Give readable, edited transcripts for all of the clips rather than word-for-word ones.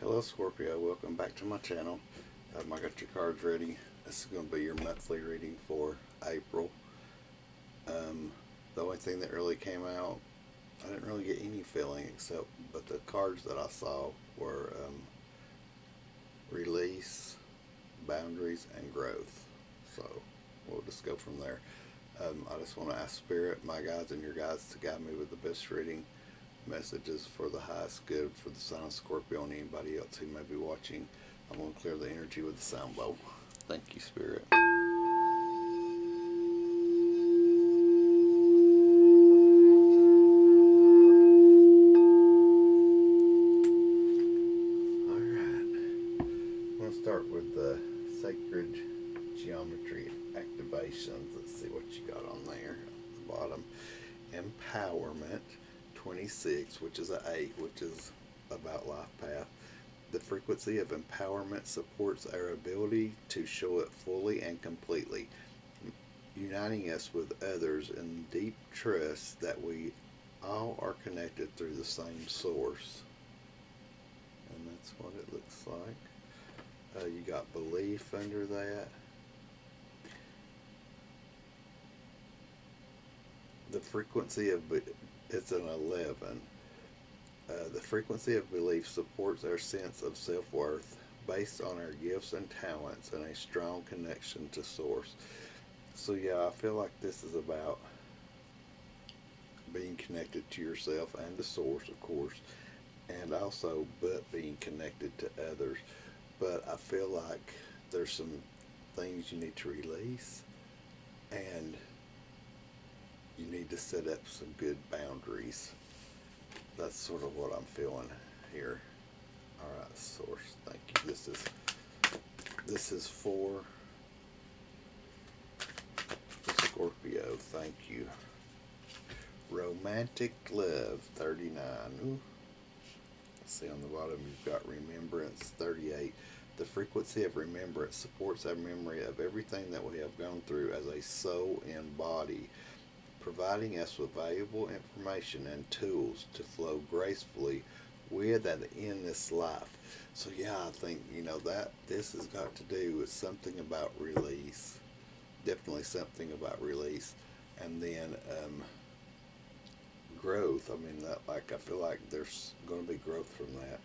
Hello Scorpio, welcome back to my channel. I got your cards ready. This is going to be your monthly reading for April. The only thing that really came out, I didn't really get any feeling but the cards that I saw were release, boundaries, and growth. So we'll just go from there. I just want to ask Spirit, my guides, and your guides to guide me with the best reading messages for the highest good for the sign of Scorpio and anybody else who may be watching. I'm going to clear the energy with the sound bowl. Thank you, Spirit. Start with the sacred geometry activations. Let's see what you got on there at the bottom. Empowerment 26, which is an 8, which is about life path. The frequency of empowerment supports our ability to show it fully and completely, uniting us with others in deep trust that we all are connected through the same source. And that's what it looks like. You got belief under that. The frequency of it's an 11. The frequency of belief supports our sense of self-worth based on our gifts and talents and a strong connection to source. So yeah, I feel like this is about being connected to yourself and the source, of course, and also but being connected to others. But I feel like there's some things you need to release, and you need to set up some good boundaries. That's sort of what I'm feeling here. All right, source, thank you. This is for Scorpio. Thank you. Romantic love 39. Ooh. See on the bottom you've got remembrance 38. The frequency of remembrance supports our memory of everything that we have gone through as a soul and body, providing us with valuable information and tools to flow gracefully with and in this life. So yeah, I think that this has got to do with something about release. Definitely something about release, and then growth. I mean, I feel like there's going to be growth from that.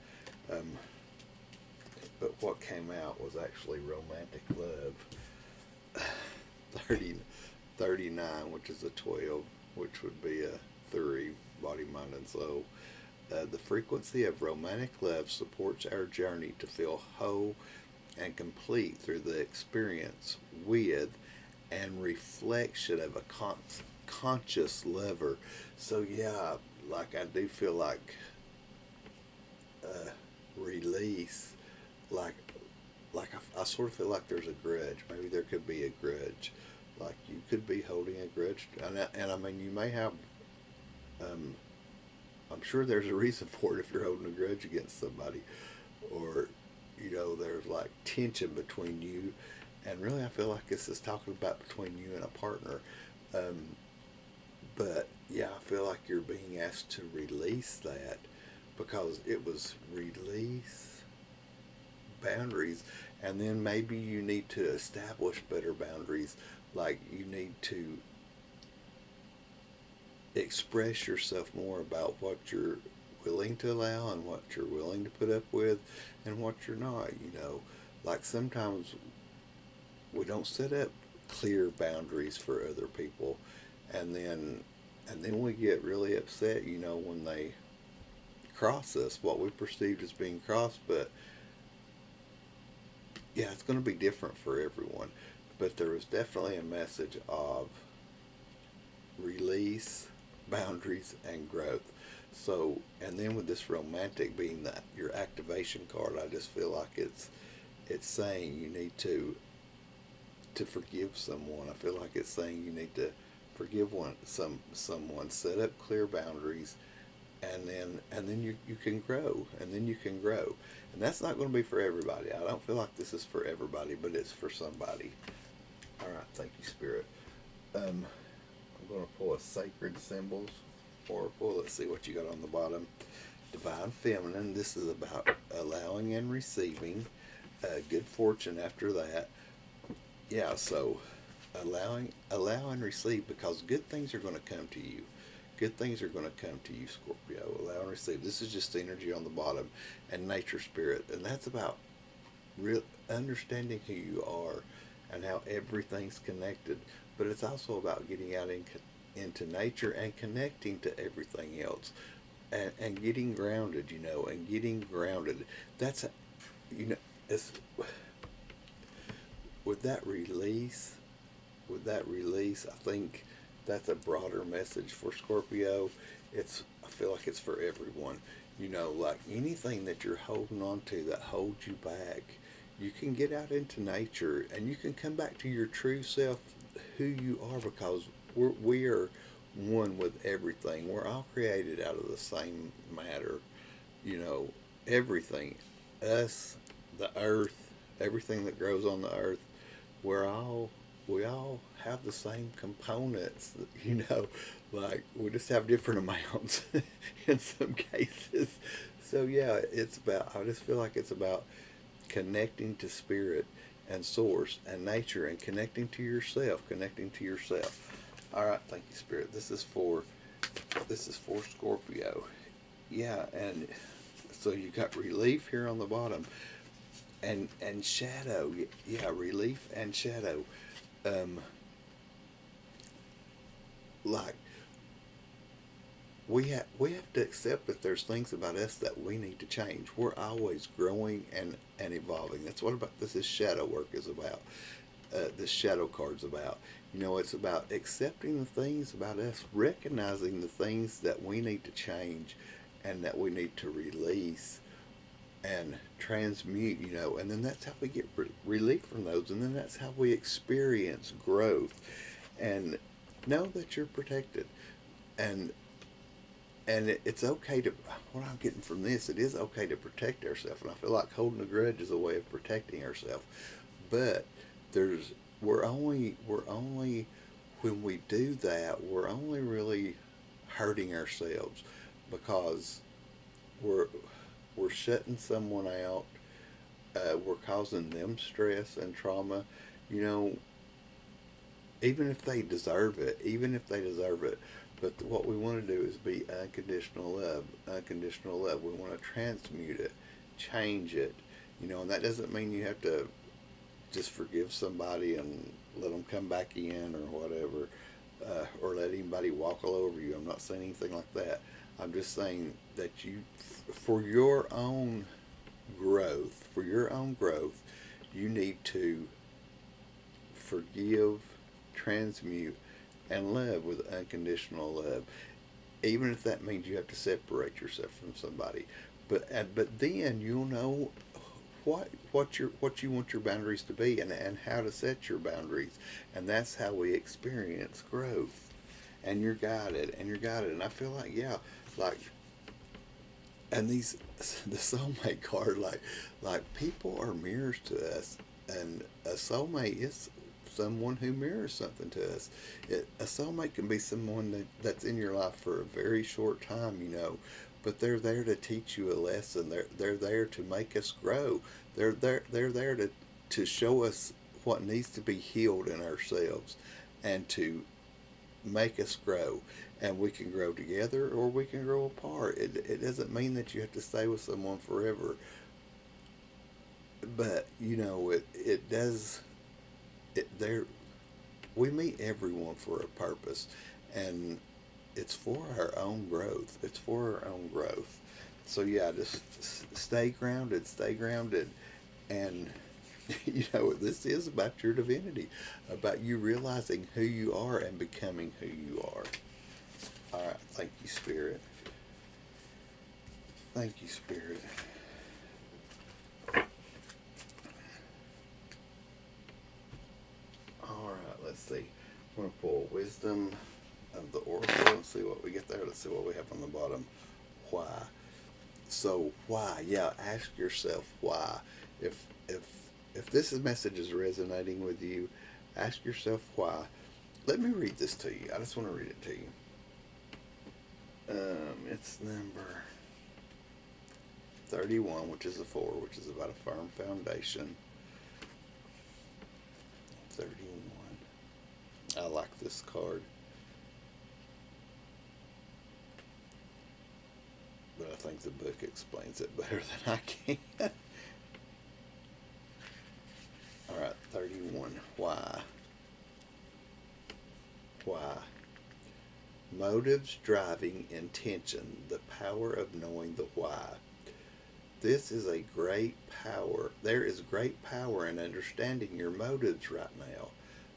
But what came out was actually romantic love. 39, which is a 12, which would be a 3, body, mind, and soul. The frequency of romantic love supports our journey to feel whole and complete through the experience with and reflection of a conscious lover. So yeah, like I do feel like release, like I sort of feel like there's a grudge. Maybe there could be a grudge, like you could be holding a grudge, and I mean you may have. I'm sure there's a reason for it if you're holding a grudge against somebody, or there's like tension between you, and really I feel like this is talking about between you and a partner. But yeah, I feel like you're being asked to release that, because it was release, boundaries, and then maybe you need to establish better boundaries. Like you need to express yourself more about what you're willing to allow and what you're willing to put up with and what you're not. Like sometimes we don't set up clear boundaries for other people, and then we get really upset when they cross us, what we perceived as being crossed. But yeah, it's going to be different for everyone, but there was definitely a message of release, boundaries, and growth. So, and then with this romantic being your activation card, I just feel like it's saying you need to forgive someone. I feel like it's saying you need to forgive someone, set up clear boundaries, and then you can grow, and then you can grow. And that's not going to be for everybody. I don't feel like this is for everybody, but it's for somebody. All right, thank you, Spirit. I'm going to pull a sacred symbols oracle. Let's see what you got on the bottom. Divine Feminine. This is about allowing allowing and receiving, good fortune after that. Yeah, so allow and receive, because good things are going to come to you. Good things are going to come to you, Scorpio. Allow and receive. This is just energy on the bottom, and nature spirit, and that's about real understanding who you are and how everything's connected. But it's also about getting out into nature and connecting to everything else, and getting grounded, and getting grounded. That's, you know, it's with that release, I think that's a broader message for Scorpio. I feel like it's for everyone. Like anything that you're holding on to that holds you back, you can get out into nature and you can come back to your true self, who you are, because we are one with everything. We're all created out of the same matter. You know, everything, us, the earth, everything that grows on the earth, we're all we all have the same components. Like we just have different amounts in some cases. So yeah, it's about. I just feel like it's about connecting to spirit and source and nature and connecting to yourself. Connecting to yourself. All right, thank you, spirit. This is for Scorpio. Yeah, and so you got relief here on the bottom, and shadow. Yeah, relief and shadow. Um, like we have to accept that there's things about us that we need to change. We're always growing and evolving. That's what about this is shadow work is about. This shadow card's about. It's about accepting the things about us, recognizing the things that we need to change, and that we need to release and transmute. And then that's how we get relief from those, and then that's how we experience growth, and know that you're protected, and it's okay to, what I'm getting from this, it is okay to protect ourselves, and I feel like holding a grudge is a way of protecting ourselves. But there's we're only when we do that, we're only really hurting ourselves, because we're we're shutting someone out. We're causing them stress and trauma. You know, even if they deserve it. But what we want to do is be unconditional love. Unconditional love. We want to transmute it, change it. And that doesn't mean you have to just forgive somebody and let them come back in or whatever, or let anybody walk all over you. I'm not saying anything like that. I'm just saying that for your own growth, you need to forgive, transmute, and love with unconditional love, even if that means you have to separate yourself from somebody. But then you'll know what you want your boundaries to be, and how to set your boundaries, and that's how we experience growth. And you're guided, and I feel like, yeah, like, and the soulmate card, like people are mirrors to us, and a soulmate is someone who mirrors something to us. A soulmate can be someone that's in your life for a very short time, but they're there to teach you a lesson. They're there to make us grow. They're there to show us what needs to be healed in ourselves, and to make us grow. And we can grow together or we can grow apart. It doesn't mean that you have to stay with someone forever, but it does. There, we meet everyone for a purpose, and it's for our own growth. It's for our own growth. So yeah, just stay grounded, and this is about your divinity, about you realizing who you are and becoming who you are. All right, thank you, Spirit. Thank you, Spirit. All right, let's see. I'm going to pull Wisdom of the Oracle and see what we get there. Let's see what we have on the bottom. Why? So why? Yeah, ask yourself why. If if if this message is resonating with you, ask yourself why. Let me read this to you. I just want to read it to you. It's number 31, which is a 4, which is about a firm foundation. 31. I like this card. But I think the book explains it better than I can. Alright, 31. Why? Why? Motives driving intention, the power of knowing the why. This is a great power. There is great power in understanding your motives right now.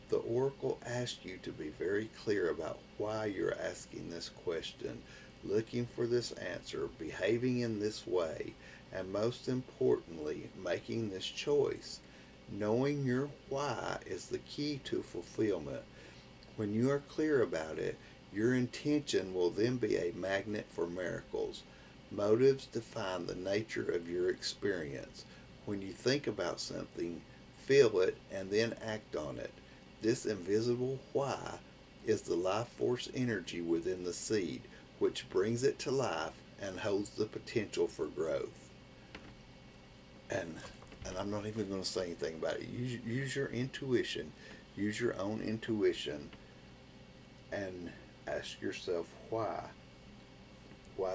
The oracle asks you to be very clear about why you're asking this question, looking for this answer, behaving in this way, and most importantly, making this choice. Knowing your why is the key to fulfillment. When you are clear about it, your intention will then be a magnet for miracles. Motives define the nature of your experience. When you think about something, feel it, and then act on it. This invisible why is the life force energy within the seed, which brings it to life and holds the potential for growth. And I'm not even going to say anything about it. Use your intuition. Use your own intuition and ask yourself why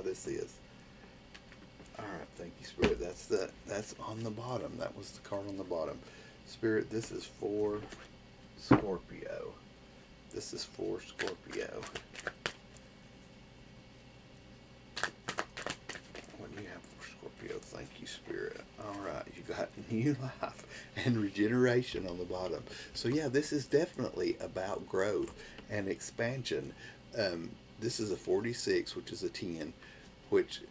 this is. All right, thank you, Spirit. That's on the bottom. That was the card on the bottom. Spirit, this is for Scorpio. This is for Scorpio. What do you have for Scorpio? Thank you, Spirit. All right, you got new life and regeneration on the bottom. So yeah, this is definitely about growth and expansion. This is a 46, which is a 10, which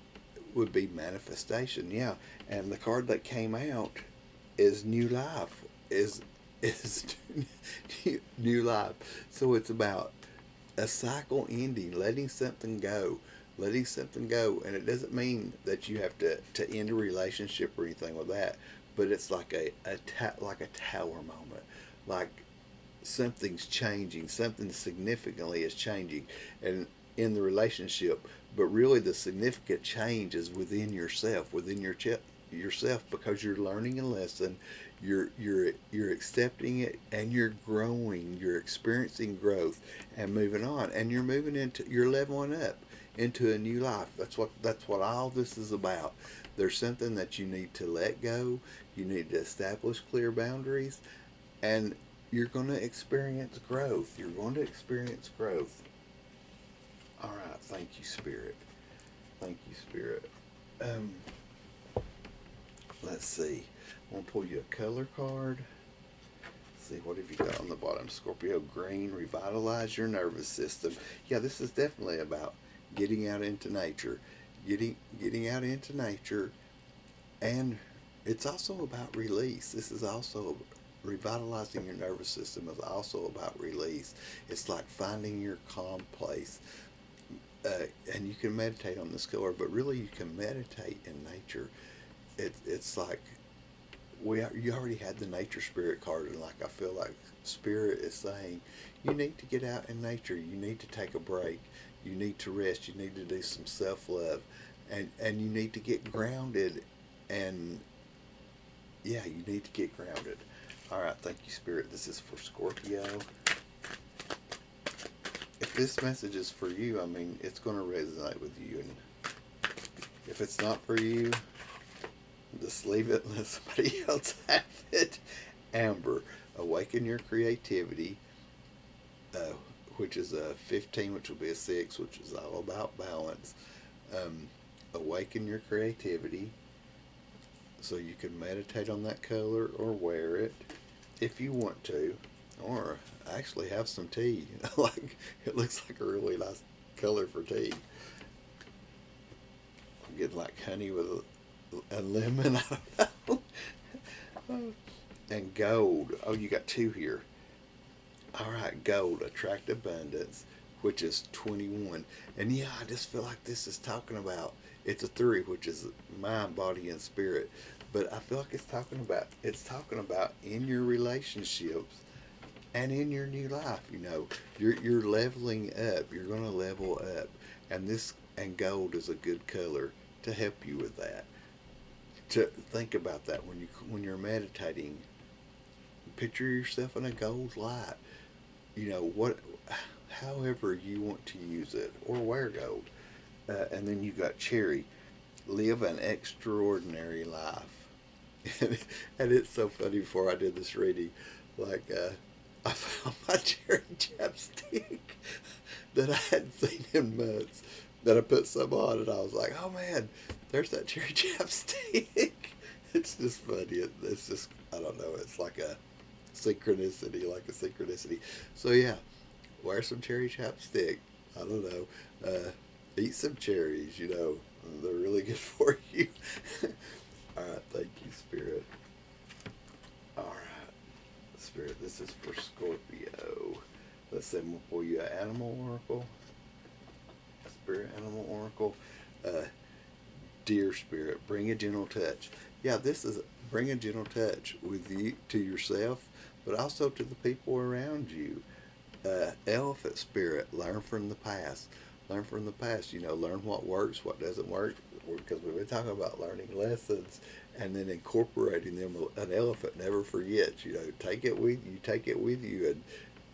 would be manifestation. Yeah, and the card that came out is new life. Is new life. So it's about a cycle ending, letting something go, and it doesn't mean that you have to end a relationship or anything with that, but it's like a tower moment, like something's changing, something significantly is changing, and in the relationship, but really the significant change is within yourself, yourself, because you're learning a lesson, you're accepting it, and you're growing, you're experiencing growth and moving on, and you're leveling up into a new life. That's what all this is about. There's something that you need to let go, you need to establish clear boundaries, and you're going to experience growth. All right, thank you, Spirit. Let's see. I'm going to pull you a color card. See, what have you got on the bottom? Scorpio green, revitalize your nervous system. Yeah, this is definitely about getting out into nature. Getting out into nature, and it's also about release. This is also revitalizing your nervous system is also about release. It's like finding your calm place. And you can meditate on this color, but really you can meditate in nature. It's like you already had the nature spirit card, and like I feel like Spirit is saying you need to get out in nature, you need to take a break, you need to rest, you need to do some self-love, and you need to get grounded, and yeah, you need to get grounded. All right, thank you, Spirit. This is for Scorpio. If this message is for you, I mean, it's going to resonate with you, and if it's not for you, just leave it and let somebody else have it. Amber, awaken your creativity, which is a 15, which will be a 6, which is all about balance. Awaken your creativity, so you can meditate on that color or wear it if you want to, or actually have some tea. Like, it looks like a really nice color for tea. I'm getting like honey with a lemon. I don't know. And gold. Oh, you got 2 here. All right, gold, attract abundance, which is 21. And yeah, I just feel like this is talking about, it's a 3, which is mind, body, and spirit. But I feel like it's talking about in your relationships and in your new life. You're leveling up. You're going to level up, and gold is a good color to help you with that. to think about that when you're meditating. Picture yourself in a gold light. You know what, however you want to use it or wear gold. And then you got cherry. Live an extraordinary life. And it's so funny. Before I did this reading, like I found my cherry chapstick that I hadn't seen in months. That I put some on, and I was like, "Oh man, there's that cherry chapstick." It's just funny. It's just, I don't know. It's like a synchronicity. So yeah, wear some cherry chapstick. I don't know. Eat some cherries. You know, they're really good for you. All right, thank you, Spirit. All right, Spirit. This is for Scorpio. Let's say we'll pull you an animal oracle. Spirit animal oracle. Uh, Dear Spirit, bring a gentle touch. Yeah, this is bring a gentle touch with you to yourself, but also to the people around you. Elephant Spirit, learn from the past. Learn from the past. You know, learn what works, what doesn't work. Because we've been talking about learning lessons and then incorporating them. An elephant never forgets. You know, take it with you,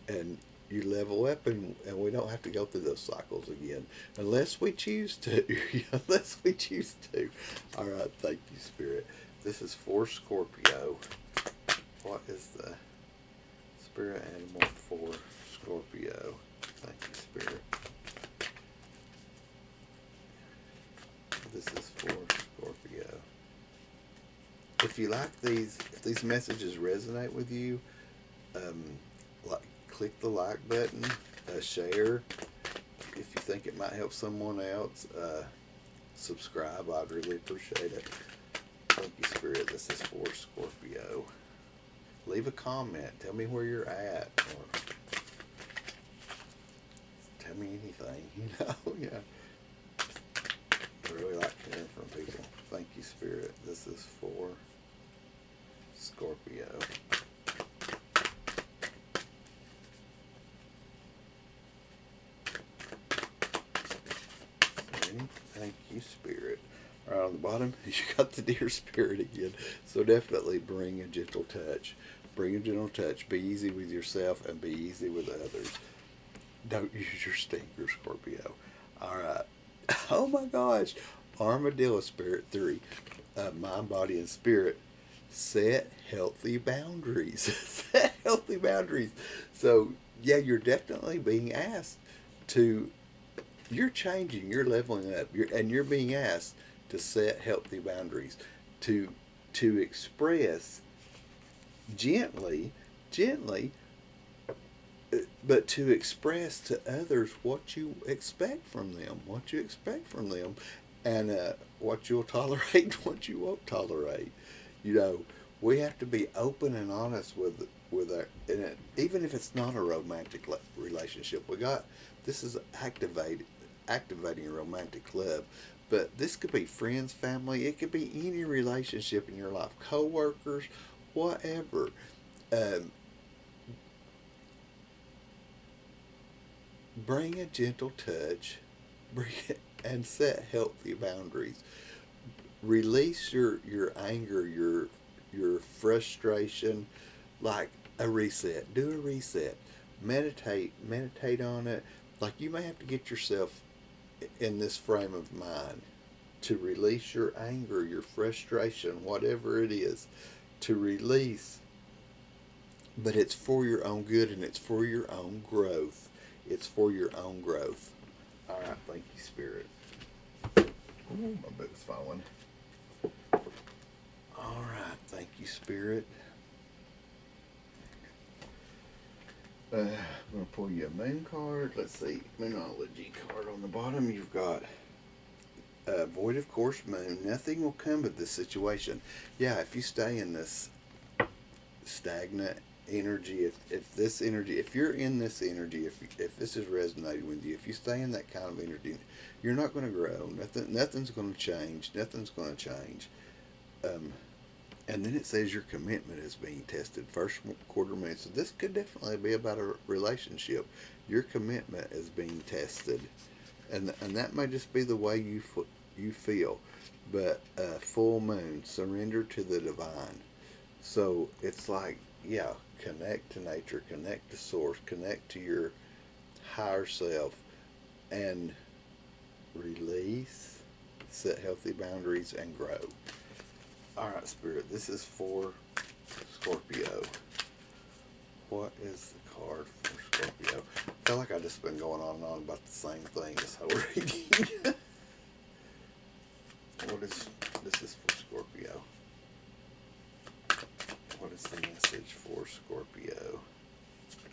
and you level up, and we don't have to go through those cycles again unless we choose to. Unless we choose to. All right, thank you, Spirit. This is for Scorpio. What is the spirit animal for Scorpio? Thank you, Spirit. This is for Scorpio. If you like if these messages resonate with you, like, click the like button, share. If you think it might help someone else, subscribe. I'd really appreciate it. Thank you, Spirit. This is for Scorpio. Leave a comment. Tell me where you're at, or tell me anything. You know, yeah. I really like hearing from people. Thank you, Spirit. This is for Scorpio. Thank you, Spirit. All right, on the bottom, you got the Dear Spirit again. So definitely bring a gentle touch. Bring a gentle touch. Be easy with yourself and be easy with others. Don't use your stinker, Scorpio. All right. Oh my gosh. Armadillo Spirit 3. Mind, body, and spirit. Set healthy boundaries. Set healthy boundaries. So, yeah, you're definitely being asked to, you're changing, you're leveling up, and you're being asked to set healthy boundaries, to express gently, but to express to others what you expect from them, and what you'll tolerate, and what you won't tolerate. You know, we have to be open and honest with our, and even if it's not a romantic relationship. This is activating a romantic love, but this could be friends, family. It could be any relationship in your life, co-workers, whatever. Um, Bring a gentle touch, and set healthy boundaries. Release your anger, your frustration, like a reset. Do a reset. Meditate on it. Like, you may have to get yourself in this frame of mind to release your anger, your frustration, whatever it is, to release. But it's for your own good, and it's for your own growth. It's for your own growth. All right, thank you, Spirit. Ooh, my book's falling. All right, thank you, Spirit. I'm going to pull you a moon card. Let's see, Moonology card on the bottom. You've got void of course moon. Nothing will come of this situation. Yeah, if you stay in this stagnant energy, if you're in this energy, if this is resonating with you, if you stay in that kind of energy, you're not going to grow. Nothing's going to change. And then it says your commitment is being tested. First quarter moon. So this could definitely be about a relationship. Your commitment is being tested, and that may just be the way you feel. But full moon, surrender to the divine. So it's like, yeah, connect to nature, connect to source, connect to your higher self, and release, set healthy boundaries, and grow. All right, Spirit, this is for Scorpio. What is the card for Scorpio? I feel like I've just been going on and on about the same thing this whole reading. What is this is for Scorpio? What is the message for Scorpio?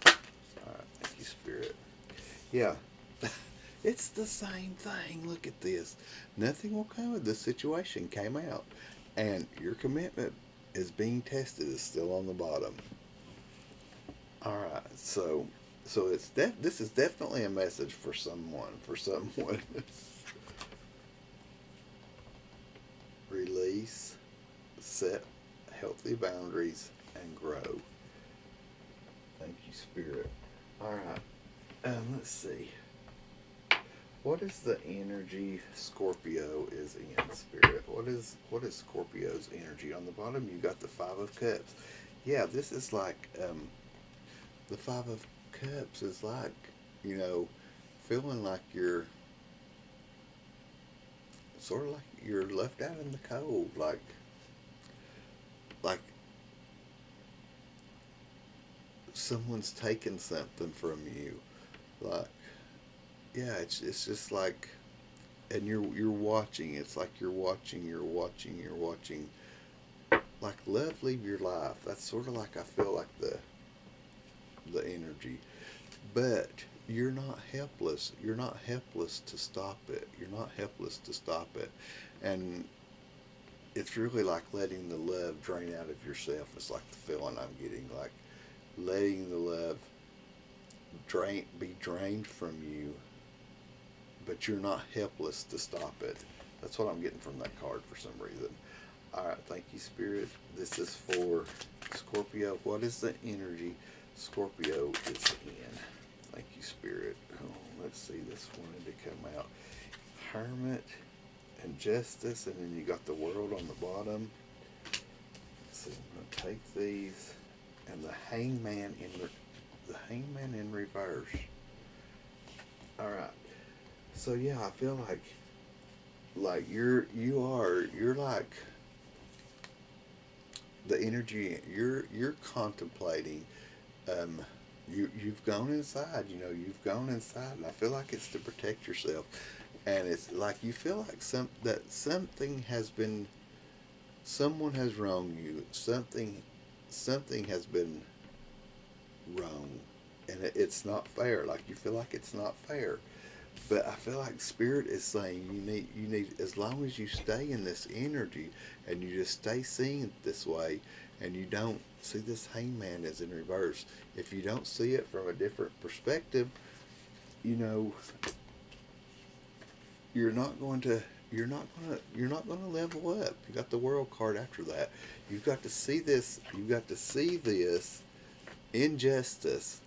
Alright, thank you, Spirit. Yeah, it's the same thing. Look at this. Nothing will come of this situation came out. And your commitment is being tested. It's still on the bottom. Alright, so this is definitely a message for someone. For someone. Release, set healthy boundaries, and grow. Thank you, Spirit. All right. Let's see. What is the energy Scorpio is in, Spirit? What is Scorpio's energy? On the bottom, you got the Five of Cups. Yeah, this is like the Five of Cups is like, feeling like you're sort of like you're left out in the cold, like someone's taken something from you, like yeah, it's just like, and you're watching. It's like you're watching, like love leave your life. That's sort of like I feel like the energy, but you're not helpless. You're not helpless to stop it. You're not helpless to stop it, and it's really like letting the love drain out of yourself. It's like the feeling I'm getting, like letting the love be drained from you, but you're not helpless to stop it. That's what I'm getting from that card for some reason. All right, thank you, Spirit. This is for Scorpio. What is the energy Scorpio is in? Thank you, Spirit. Oh, let's see. This wanted to come out. Hermit and Justice, and then you got the World on the bottom. Let's see. I'm going to take these, and the Hangman in reverse. All right. So yeah, I feel like you're like the energy you're contemplating. You've gone inside. You've gone inside, and I feel like it's to protect yourself. And it's like you feel like someone has wronged you. Something has been wrong, and it's not fair. Like you feel like it's not fair. But I feel like Spirit is saying you need as long as you stay in this energy and you just stay seeing it this way, and you don't see this Hangman as in reverse. If you don't see it from a different perspective, you know you're not going to level up. You got the World card after that. You've got to see this. You've got to see this injustice.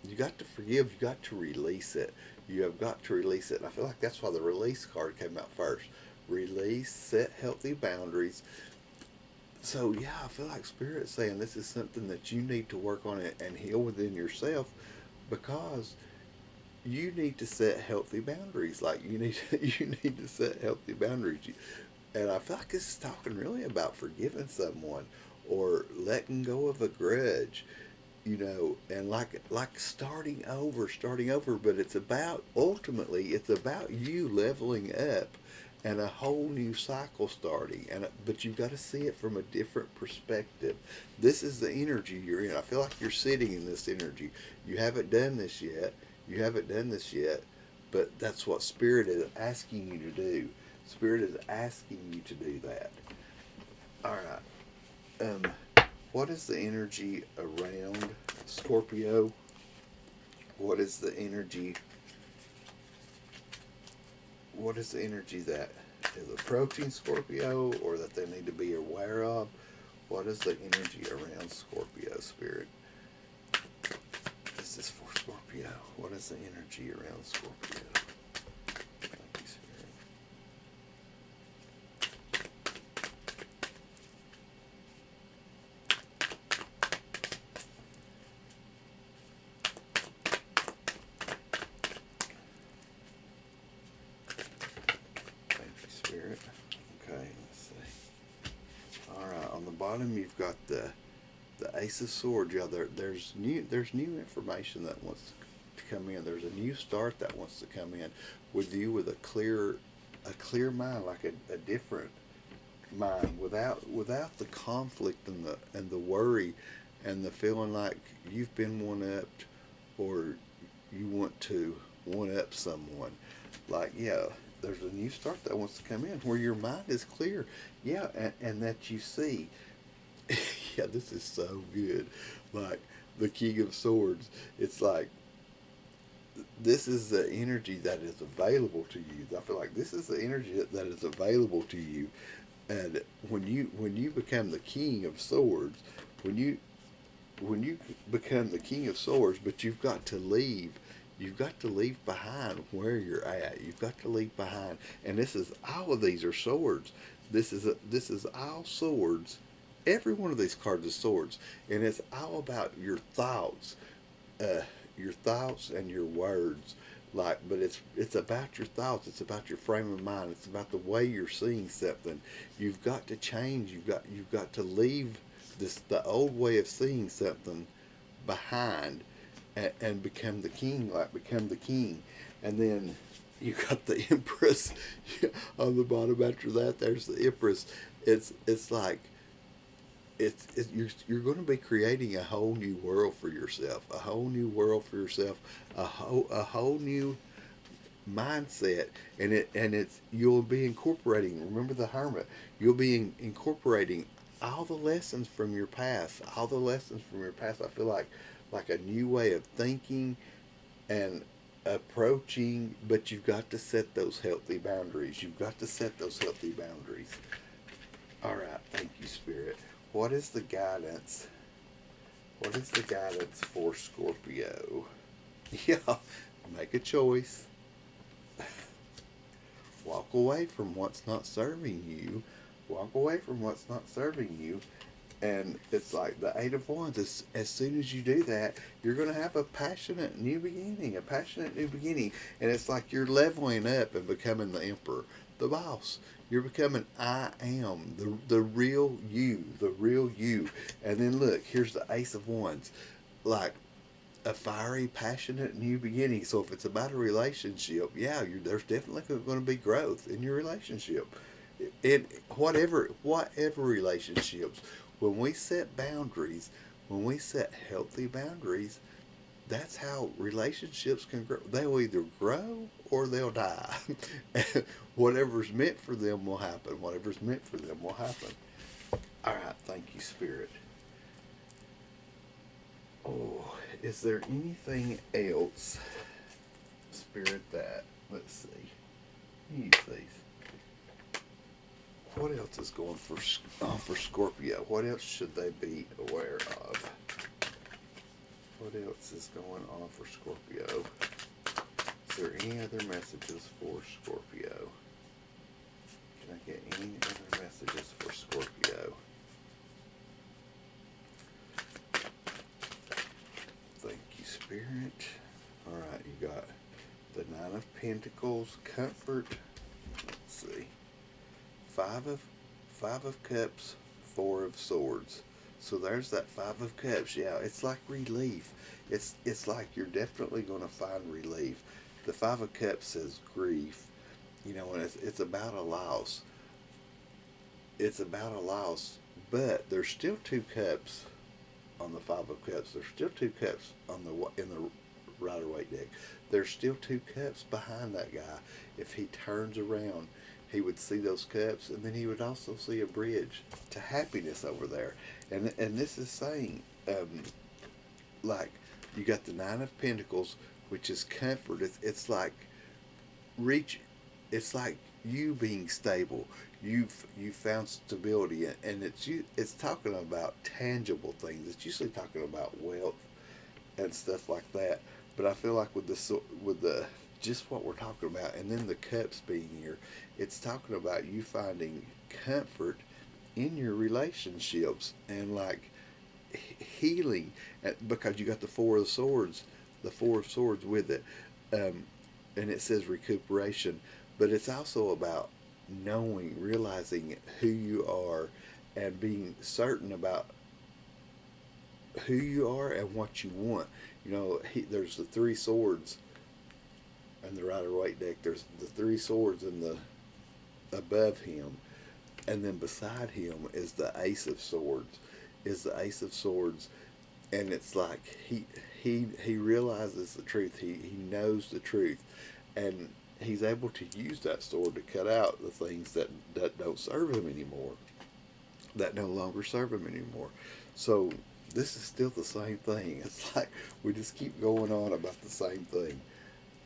You got to forgive. You got to release it. You have got to release it. And I feel like that's why the release card came out first. Release, set healthy boundaries. So yeah, I feel like Spirit's saying this is something that you need to work on it and heal within yourself, because you need to set healthy boundaries. Like you need to set healthy boundaries. And I feel like this is talking really about forgiving someone or letting go of a grudge, and like starting over, but it's about ultimately it's about you leveling up and a whole new cycle starting. But you've got to see it from a different perspective. This is the energy you're in. I feel like you're sitting in this energy. You haven't done this yet. But that's what Spirit is asking you to do. Spirit is asking you to do that. All right. What is the energy around Scorpio? What is the energy? What is the energy that is approaching Scorpio, or that they need to be aware of? What is the energy around Scorpio, Spirit? This is for Scorpio. What is the energy around Scorpio? Thank you, Spirit. bottom you've got the Ace of Swords. Yeah, there's new information that wants to come in. There's a new start that wants to come in with you with a clear mind, like a different mind, without the conflict and the worry and the feeling like you've been one upped, or you want to one up someone. Like, yeah, there's a new start that wants to come in where your mind is clear. Yeah, and that you see. Yeah, this is so good. Like the King of Swords, it's like this is the energy that is available to you. I feel like this is the energy that is available to you, and when you become the King of Swords, when you when you become the King of Swords, but you've got to leave. You've got to leave behind where you're at. You've got to leave behind, and this is all of these are swords. This is all swords. Every one of these cards is swords, and it's all about uh, your thoughts and your words. Like, but it's about your thoughts. It's about your frame of mind. It's about the way you're seeing something. You've got to change. You've got to leave the old way of seeing something behind, and become the king. Like, become the king, and then you got the Empress on the bottom. After that, there's the Empress. It's like you're going to be creating a whole new world for yourself, a whole new world for yourself, a whole new mindset, and it's you'll be incorporating. Remember the Hermit. You'll be incorporating all the lessons from your past, all the lessons from your past. I feel like a new way of thinking and approaching, but you've got to set those healthy boundaries. You've got to set those healthy boundaries. All right, thank you, Spirit. What is the guidance? What is the guidance for Scorpio? Yeah, make a choice. Walk away from what's not serving you. Walk away from what's not serving you. And it's like the Eight of Wands. As soon as you do that, you're going to have a passionate new beginning. A passionate new beginning. And it's like you're leveling up and becoming the Emperor, the boss. You're becoming I am, the real you, the real you. And then look, here's the Ace of Wands. Like a fiery, passionate new beginning. So if it's about a relationship, yeah, there's definitely going to be growth in your relationship. In whatever relationships, when we set boundaries, when we set healthy boundaries, that's how relationships can grow. They'll either grow or they'll die. Whatever's meant for them will happen. Whatever's meant for them will happen. All right, thank you, Spirit. Oh, is there anything else, Spirit, that, let's see, use these. What else is going for Scorpio? What else should they be aware of? What else is going on for Scorpio? Is there any other messages for Scorpio? Can I get any other messages for Scorpio? Thank you, Spirit. All right, you got the Nine of Pentacles, comfort. Let's see, Five of Cups, Four of Swords. So there's that Five of Cups. Yeah, it's like relief. It's like you're definitely going to find relief. The Five of Cups says grief. And it's about a loss. It's about a loss, but there's still two cups on the Five of Cups. There's still two cups on the Rider-Waite deck. There's still two cups behind that guy. If he turns around, he would see those cups, and then he would also see a bridge to happiness over there. And this is saying, like, you got the Nine of Pentacles, which is comfort. It's like reach. It's like you being stable. You found stability, and it's talking about tangible things. It's usually talking about wealth and stuff like that. But I feel like with the just what we're talking about, and then the cups being here, it's talking about you finding comfort in your relationships, and like healing, because you got the Four of Swords with it, and it says recuperation, but it's also about knowing, realizing who you are, and being certain about who you are and what you want. There's the three swords in the Rider Waite deck. There's the three swords in the above him, and then beside him is the Ace of Swords. Is the Ace of Swords, and it's like he realizes the truth. He knows the truth, and he's able to use that sword to cut out the things that don't serve him anymore, that no longer serve him anymore. So this is still the same thing. It's like we just keep going on about the same thing.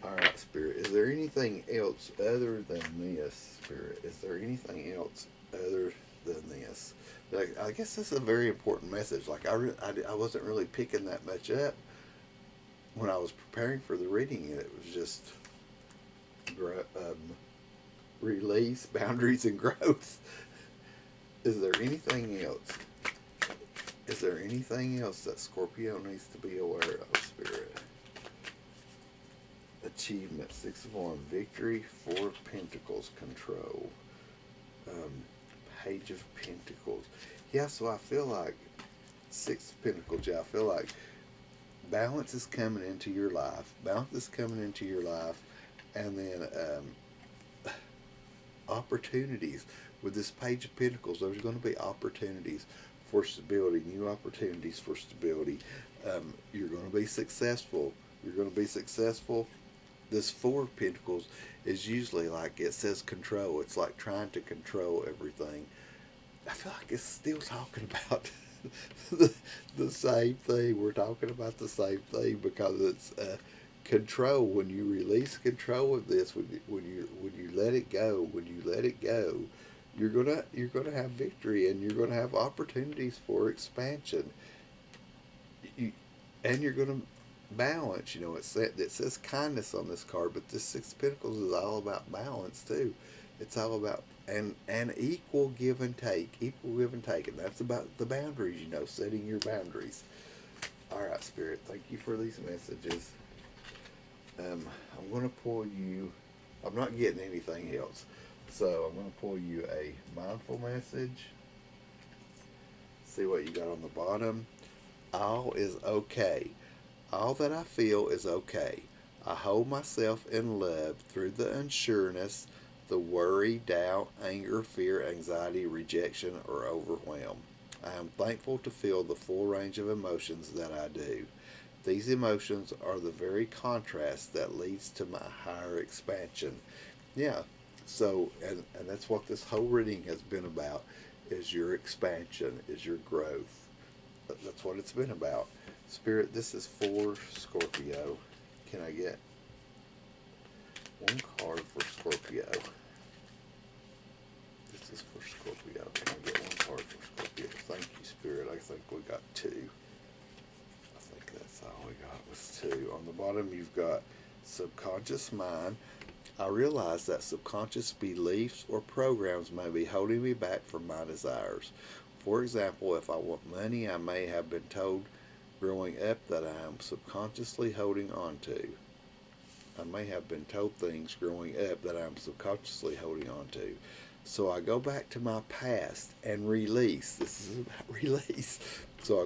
All right, Spirit. Is there anything else other than this, Spirit? Is there anything else other than this? Like, I guess this is a very important message. Like I wasn't really picking that much up when I was preparing for the reading. It was just release, boundaries, and growth. Is there anything else? Is there anything else that Scorpio needs to be aware of, Spirit? Achievement, 6 of Wands, victory, 4 of Pentacles, control, um, Page of Pentacles. Yeah, so I feel like 6 of Pentacles. Yeah, I feel like balance is coming into your life. Balance is coming into your life, and then opportunities. With this Page of Pentacles, there's going to be opportunities for stability, new opportunities for stability. You're going to be successful. You're going to be successful. This 4 of Pentacles is usually like it says control. It's like trying to control everything. I feel like it's still talking about the same thing. We're talking about the same thing because it's control. When you release control of this, when you let it go, you're gonna have victory, and you're gonna have opportunities for expansion. You, and you're gonna balance. It says kindness on this card, but this 6 of Pentacles is all about balance too. It's all about and equal give and take, and that's about the boundaries. Setting your boundaries. All right, Spirit. Thank you for these messages. I'm going to pull you. I'm not getting anything else, so I'm going to pull you a mindful message. See what you got on the bottom. All is okay. All that I feel is okay. I hold myself in love through the unsureness, the worry, doubt, anger, fear, anxiety, rejection, or overwhelm. I am thankful to feel the full range of emotions that I do. These emotions are the very contrast that leads to my higher expansion. Yeah, so, and that's what this whole reading has been about, is your expansion, is your growth. That's what it's been about. Spirit, this is for Scorpio. Can I get one card for Scorpio? This is for Scorpio. Can I get one card for Scorpio? Thank you, Spirit. I think we got 2. I think that's all we got was 2. On the bottom, you've got subconscious mind. I realize that subconscious beliefs or programs may be holding me back from my desires. For example, if I want money, I may have been told growing up that I am subconsciously holding on to. I may have been told things growing up that I'm subconsciously holding on to. So I go back to my past and release. This is about release. So I